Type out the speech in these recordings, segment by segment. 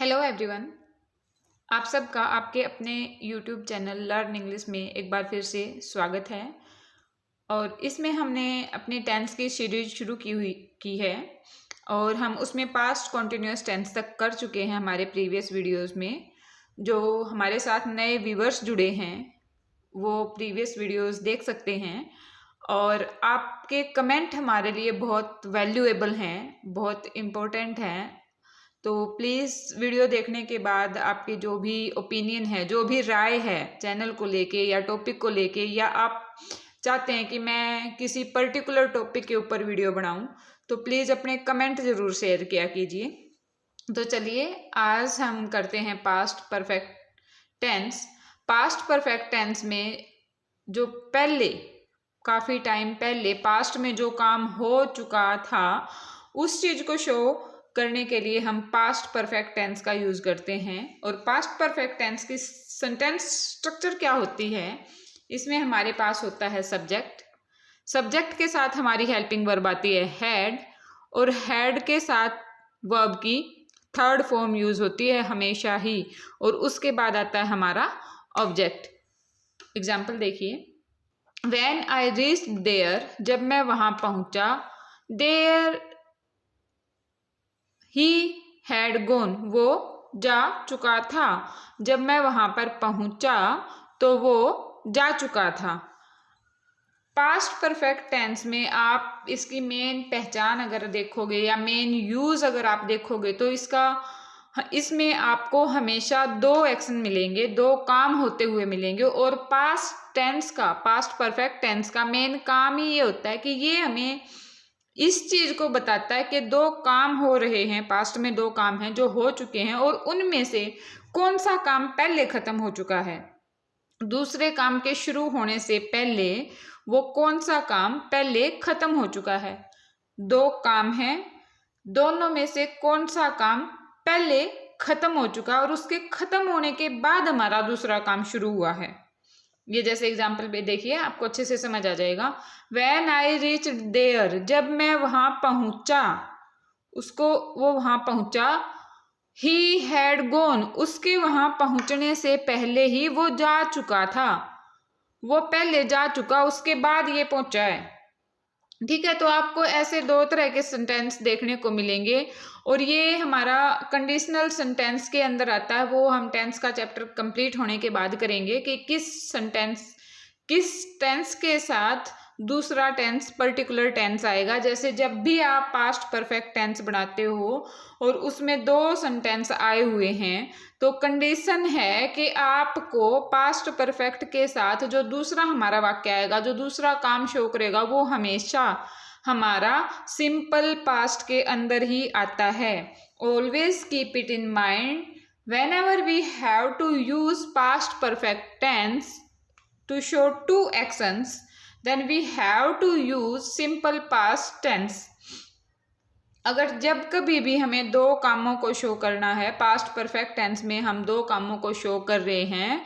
Hello everyone. आप सबका आपके अपने यूट्यूब चैनल लर्न इंग्लिश में एक बार फिर से स्वागत है। और इसमें हमने अपने टेंस की सीरीज शुरू की है और हम उसमें पास्ट कॉन्टिन्यूस टेंस तक कर चुके हैं हमारे प्रीवियस वीडियोस में। जो हमारे साथ नए व्यूवर्स जुड़े हैं वो प्रीवियस वीडियोस देख सकते हैं। और आपके कमेंट हमारे लिए बहुत वैल्यूएबल हैं, बहुत इम्पोर्टेंट हैं। तो प्लीज़ वीडियो देखने के बाद आपकी जो भी ओपिनियन है, जो भी राय है चैनल को लेके या टॉपिक को लेके, या आप चाहते हैं कि मैं किसी पर्टिकुलर टॉपिक के ऊपर वीडियो बनाऊं, तो प्लीज़ अपने कमेंट ज़रूर शेयर किया कीजिए। तो चलिए आज हम करते हैं past perfect tense. Past perfect tense में जो पहले काफ़ी टाइम पहले पास्ट में जो काम हो चुका था उस चीज़ को शो करने के लिए हम पास्ट परफेक्ट टेंस का यूज़ करते हैं। और पास्ट परफेक्ट टेंस की सेंटेंस स्ट्रक्चर क्या होती है, इसमें हमारे पास होता है सब्जेक्ट। सब्जेक्ट के साथ हमारी हेल्पिंग वर्ब आती है हैड, और हैड के साथ वर्ब की थर्ड फॉर्म यूज़ होती है हमेशा ही, और उसके बाद आता है हमारा ऑब्जेक्ट। एग्जाम्पल देखिए, When I reached there, जब मैं वहाँ पहुँचा, there he had gone, वो जा चुका था। जब मैं वहाँ पर पहुँचा तो वो जा चुका था। पास्ट परफेक्ट टेंस में आप इसकी मेन पहचान अगर देखोगे या मेन यूज़ अगर आप देखोगे तो इसमें आपको हमेशा दो एक्शन मिलेंगे, दो काम होते हुए मिलेंगे। और पास्ट परफेक्ट टेंस का मेन काम ही ये होता है कि ये हमें इस चीज़ को बताता है कि दो काम हो रहे हैं, पास्ट में दो काम हैं जो हो चुके हैं, और उनमें से कौन सा काम पहले ख़त्म हो चुका है। दूसरे काम के शुरू होने से पहले वो कौन सा काम पहले ख़त्म हो चुका है। दो काम हैं, दोनों में से कौन सा काम पहले ख़त्म हो चुका और उसके ख़त्म होने के बाद हमारा दूसरा काम शुरू हुआ है। ये जैसे एग्जाम्पल पे देखिए, आपको अच्छे से समझ आ जाएगा। When I reached there, जब मैं वहाँ पहुँचा, वो वहाँ पहुँचा। He had gone, उसके वहाँ पहुँचने से पहले ही वो जा चुका था। वो पहले जा चुका, उसके बाद ये पहुँचा है। ठीक है, तो आपको ऐसे दो तरह के सेंटेंस देखने को मिलेंगे। और ये हमारा कंडीशनल सेंटेंस के अंदर आता है, वो हम टेंस का चैप्टर कंप्लीट होने के बाद करेंगे कि किस टेंस के साथ दूसरा टेंस पर्टिकुलर टेंस आएगा। जैसे जब भी आप पास्ट परफेक्ट टेंस बनाते हो और उसमें दो सेंटेंस आए हुए हैं तो कंडीशन है कि आपको पास्ट परफेक्ट के साथ जो दूसरा हमारा वाक्य आएगा, जो दूसरा काम शो करेगा, वो हमेशा हमारा सिंपल पास्ट के अंदर ही आता है। Always keep it in mind, whenever we have to use past perfect tense to show two actions, then we have to use simple past tense। अगर जब कभी भी हमें दो कामों को शो करना है, पास्ट परफेक्ट टेंस में हम दो कामों को शो कर रहे हैं,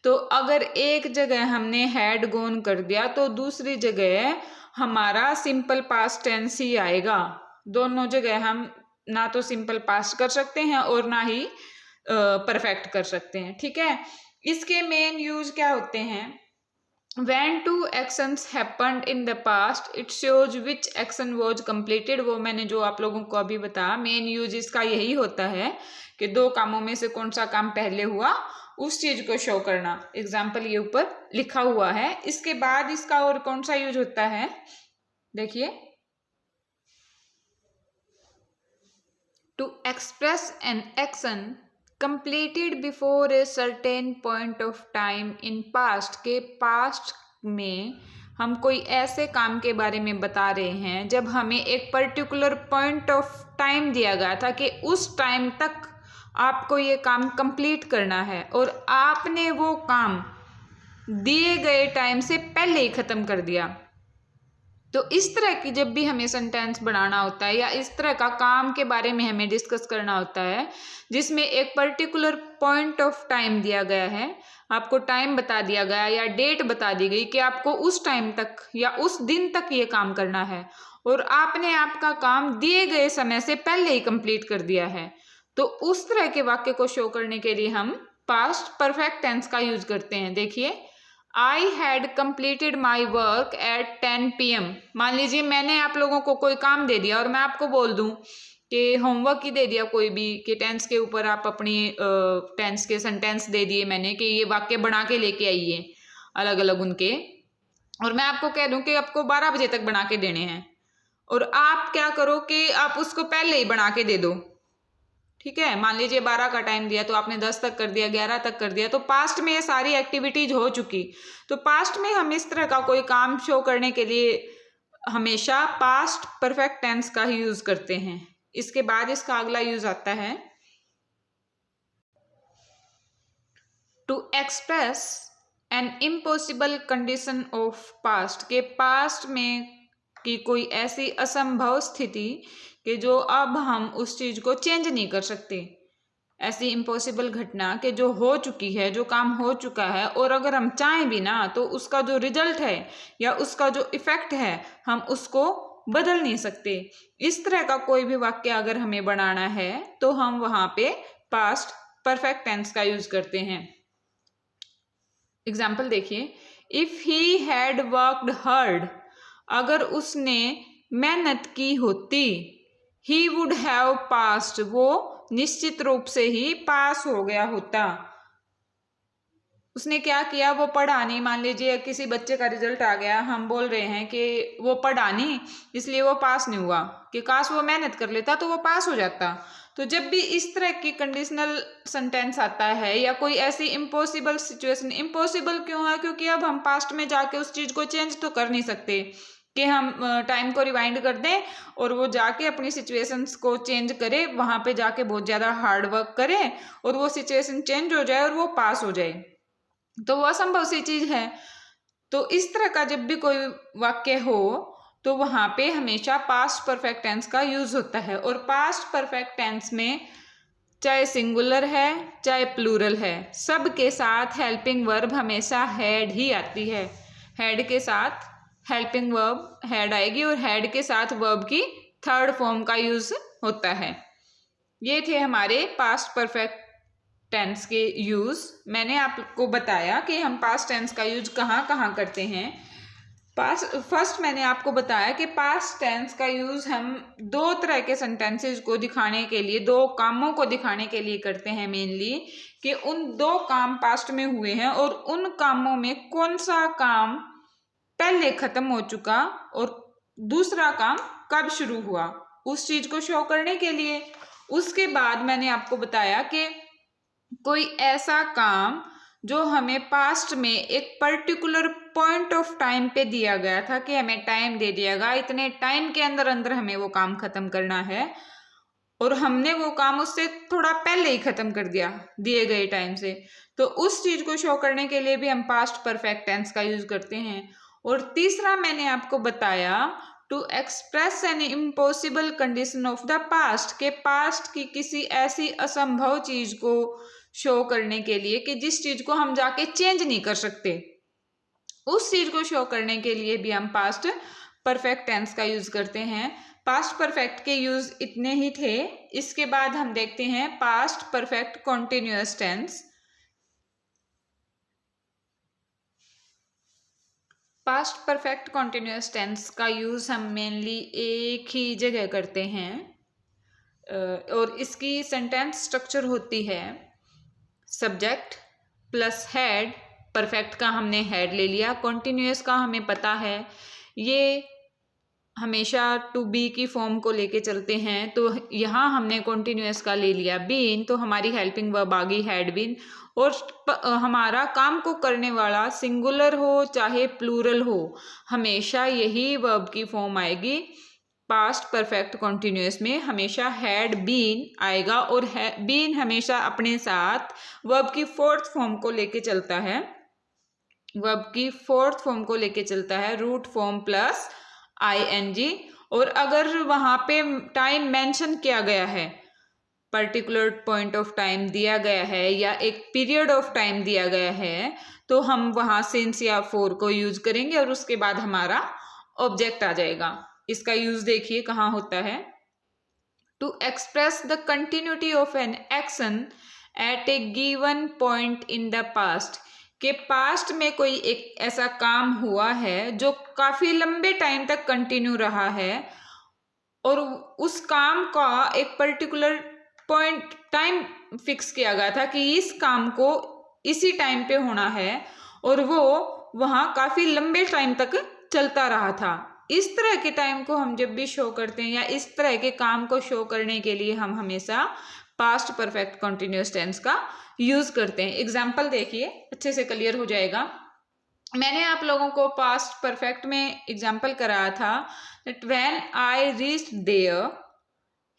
तो अगर एक जगह हमने हैड गोन कर दिया तो दूसरी जगह हमारा सिंपल पास्ट टेंस ही आएगा। दोनों जगह हम ना तो सिंपल पास्ट कर सकते हैं और ना ही परफेक्ट कर सकते हैं। ठीक है, इसके मेन यूज क्या होते हैं। When two actions happened in the past, it shows which action was completed। वो मैंने जो आप लोगों को अभी बताया, मेन यूज इसका यही होता है कि दो कामों में से कौन सा काम पहले हुआ उस चीज को शो करना। एग्जाम्पल ये ऊपर लिखा हुआ है। इसके बाद इसका और कौन सा यूज होता है, देखिए, to express an action completed before a certain point of time in past। के पास्ट में हम कोई ऐसे काम के बारे में बता रहे हैं जब हमें एक पर्टिकुलर पॉइंट ऑफ टाइम दिया गया था कि उस टाइम तक आपको ये काम कंप्लीट करना है और आपने वो काम दिए गए टाइम से पहले ही ख़त्म कर दिया। तो इस तरह की जब भी हमें सेंटेंस बनाना होता है या इस तरह का काम के बारे में हमें डिस्कस करना होता है जिसमें एक पर्टिकुलर पॉइंट ऑफ टाइम दिया गया है, आपको टाइम बता दिया गया या डेट बता दी गई कि आपको उस टाइम तक या उस दिन तक ये काम करना है और आपने आपका काम दिए गए समय से पहले ही कंप्लीट कर दिया है, तो उस तरह के वाक्य को शो करने के लिए हम पास्ट परफेक्ट टेंस का यूज करते हैं। देखिए, I had completed my work at 10 PM। मान लीजिए मैंने आप लोगों को कोई काम दे दिया और मैं आपको बोल दूं कि होमवर्क ही दे दिया कोई भी, कि टेंस के ऊपर आप अपनी टेंस के सेंटेंस दे दिए मैंने कि ये वाक्य बना के लेके आइए अलग अलग उनके, और मैं आपको कह दूं कि आपको 12 बजे तक बना के देने हैं, और आप क्या करो कि आप उसको पहले ही बना के दे दो। ठीक है, मान लीजिए 12 का टाइम दिया तो आपने 10 तक कर दिया, 11 तक कर दिया, तो पास्ट में ये सारी एक्टिविटीज हो चुकी। तो पास्ट में हम इस तरह का कोई काम शो करने के लिए हमेशा पास्ट परफेक्ट टेंस का ही यूज करते हैं। इसके बाद इसका अगला यूज आता है to express an impossible condition of past, के पास्ट में की कोई ऐसी असंभव स्थिति कि जो अब हम उस चीज को चेंज नहीं कर सकते। ऐसी इम्पॉसिबल घटना कि जो हो चुकी है, जो काम हो चुका है, और अगर हम चाहें भी ना तो उसका जो रिजल्ट है या उसका जो इफेक्ट है हम उसको बदल नहीं सकते। इस तरह का कोई भी वाक्य अगर हमें बनाना है तो हम वहां पे पास्ट परफेक्ट टेंस का यूज करते हैं। एग्जाम्पल देखिए, if he had worked hard, अगर उसने मेहनत की होती, ही वुड हैव पास्ड, वो निश्चित रूप से ही पास हो गया होता। उसने क्या किया, वो पढ़ा नहीं। मान लीजिए किसी बच्चे का रिजल्ट आ गया, हम बोल रहे हैं कि वो पढ़ा नहीं इसलिए वो पास नहीं हुआ, कि काश वो मेहनत कर लेता तो वो पास हो जाता। तो जब भी इस तरह की कंडीशनल सेंटेंस आता है या कोई ऐसी इम्पॉसिबल सिचुएशन, इम्पॉसिबल क्यों है, क्योंकि अब हम पास्ट में जाके उस चीज को चेंज तो कर नहीं सकते कि हम टाइम को रिवाइंड कर दें और वो जाके अपनी सिचुएशंस को चेंज करे, वहां पे जाके बहुत ज्यादा हार्ड वर्क करे और वो सिचुएशन चेंज हो जाए और वो पास हो जाए, तो वो असंभव सी चीज है। तो इस तरह का जब भी कोई वाक्य हो तो वहां पे हमेशा पास्ट परफेक्ट टेंस का यूज होता है। और पास्ट परफेक्ट टेंस में चाहे सिंगुलर है चाहे प्लूरल है, सब के साथ हेल्पिंग वर्ब हमेशा हैड ही आती है। हैड के साथ हेल्पिंग वर्ब हैड आएगी और हैड के साथ वर्ब की थर्ड फॉर्म का यूज होता है। ये थे हमारे पास्ट परफेक्ट टेंस के यूज। मैंने आपको बताया कि हम पास्ट टेंस का यूज कहाँ कहाँ करते हैं। फर्स्ट मैंने आपको बताया कि पास्ट टेंस का यूज हम दो तरह के सेंटेंसेस को दिखाने के लिए, दो कामों को दिखाने के लिए करते हैं मेनली, कि उन दो काम पास्ट में हुए हैं और उन कामों में कौन सा काम पहले खत्म हो चुका और दूसरा काम कब शुरू हुआ, उस चीज को शो करने के लिए। उसके बाद मैंने आपको बताया कि कोई ऐसा काम जो हमें पास्ट में एक पर्टिकुलर पॉइंट ऑफ टाइम पे दिया गया था कि हमें टाइम दे दिया गया, इतने टाइम के अंदर अंदर हमें वो काम खत्म करना है, और हमने वो काम उससे थोड़ा पहले ही खत्म कर दिया दिए गए टाइम से, तो उस चीज को शो करने के लिए भी हम पास्ट परफेक्ट टेंस का यूज करते हैं। और तीसरा मैंने आपको बताया to express an impossible condition of the past, के पास्ट की किसी ऐसी असंभव चीज को शो करने के लिए कि जिस चीज को हम जाके चेंज नहीं कर सकते, उस चीज को शो करने के लिए भी हम पास्ट परफेक्ट टेंस का यूज करते हैं। पास्ट परफेक्ट के यूज इतने ही थे। इसके बाद हम देखते हैं past perfect continuous tense. Past perfect continuous tense का यूज हम मेनली एक ही जगह करते हैं और इसकी सेंटेंस स्ट्रक्चर होती है सब्जेक्ट प्लस हेड। परफेक्ट का हमने हेड ले लिया, कॉन्टिन्यूअस का हमें पता है ये हमेशा टू बी की फॉर्म को लेके चलते हैं, तो यहाँ हमने कॉन्टिन्यूअस का ले लिया बीन, तो हमारी हेल्पिंग वर्ब आ गई हैड बीन। और हमारा काम को करने वाला सिंगुलर हो चाहे प्लूरल हो, हमेशा यही वर्ब की फॉर्म आएगी। पास्ट परफेक्ट कॉन्टिन्यूअस में हमेशा हैड बीन आएगा और बीन हमेशा अपने साथ वर्ब की फोर्थ फॉर्म को लेके चलता है, वर्ब की फोर्थ फॉर्म को लेके चलता है, रूट फॉर्म प्लस ING। और अगर वहां पे टाइम मेंशन किया गया है, पर्टिकुलर पॉइंट ऑफ टाइम दिया गया है या एक पीरियड ऑफ टाइम दिया गया है, तो हम वहां सिंस या फॉर को यूज करेंगे और उसके बाद हमारा ऑब्जेक्ट आ जाएगा। इसका यूज देखिए कहाँ होता है, to express the continuity of an action at a given point in the past, कि पास्ट में कोई एक ऐसा काम हुआ है जो काफ़ी लंबे टाइम तक कंटिन्यू रहा है और उस काम का एक पर्टिकुलर पॉइंट टाइम फिक्स किया गया था कि इस काम को इसी टाइम पे होना है और वो वहाँ काफ़ी लंबे टाइम तक चलता रहा था। इस तरह के टाइम को हम जब भी शो करते हैं या इस तरह के काम को शो करने के लिए हम हमेशा पास्ट परफेक्ट कंटिन्यूअस टेंस का यूज़ करते हैं। एग्जाम्पल देखिए, अच्छे से क्लियर हो जाएगा। मैंने आप लोगों को पास्ट परफेक्ट में एग्जाम्पल कराया था that when I reached there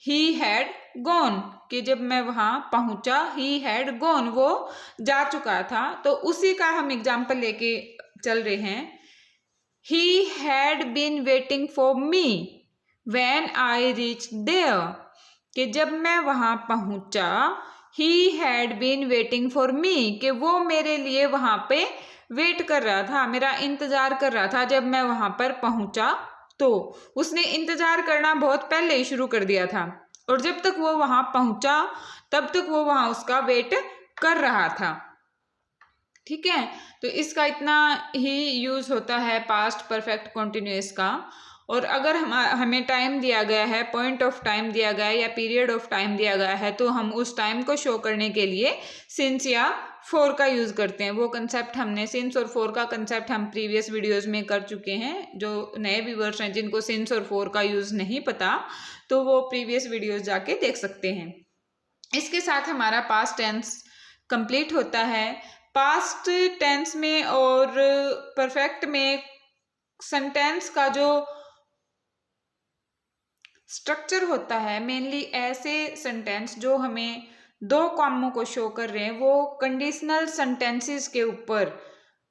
he had gone, कि जब मैं वहाँ पहुँचा ही हैड गॉन, वो जा चुका था। तो उसी का हम एग्जाम्पल लेके चल रहे हैं। He had been waiting for me when I reached there, कि जब मैं वहाँ पहुँचा he had been waiting for me, कि वो मेरे लिए वहाँ पे वेट कर रहा था, मेरा इंतज़ार कर रहा था जब मैं वहाँ पर पहुँचा। तो उसने इंतज़ार करना बहुत पहले ही शुरू कर दिया था और जब तक वो वहाँ पहुँचा तब तक वो वहाँ उसका वेट कर रहा था। ठीक है, तो इसका इतना ही यूज़ होता है पास्ट परफेक्ट कंटिन्यूअस का। और अगर हमें टाइम दिया गया है, पॉइंट ऑफ टाइम दिया गया है या पीरियड ऑफ टाइम दिया गया है, तो हम उस टाइम को शो करने के लिए सिंस या फोर का यूज़ करते हैं। वो कंसेप्ट हमने सिंस और फोर का कंसेप्ट हम प्रीवियस वीडियोस में कर चुके हैं। जो नए व्यूअर्स हैं जिनको सिंस और फोर का यूज़ नहीं पता, तो वो प्रीवियस वीडियोस जाके देख सकते हैं। इसके साथ हमारा पास्ट टेंस कंप्लीट होता है। पास्ट टेंस में और परफेक्ट में सेंटेंस का जो स्ट्रक्चर होता है, मेनली ऐसे सेंटेंस जो हमें दो कामों को शो कर रहे हैं वो कंडीशनल सेंटेंसेस के ऊपर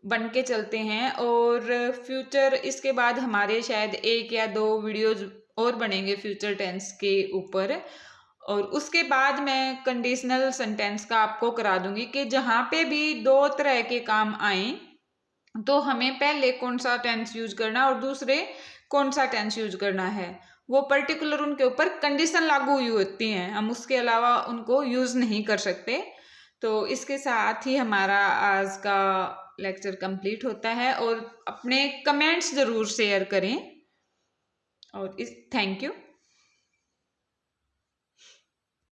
बन के चलते हैं। और फ्यूचर, इसके बाद हमारे शायद 1 या 2 वीडियोज और बनेंगे फ्यूचर टेंस के ऊपर, और उसके बाद मैं कंडीशनल सेंटेंस का आपको करा दूंगी कि जहाँ पे भी दो तरह के काम आए तो हमें पहले कौन सा टेंस यूज करना और दूसरे कौन सा टेंस यूज करना है। वो पर्टिकुलर उनके ऊपर कंडीशन लागू हुई होती हैं, हम उसके अलावा उनको यूज नहीं कर सकते। तो इसके साथ ही हमारा आज का लेक्चर कंप्लीट होता है और अपने कमेंट्स ज़रूर शेयर करें और थैंक यू।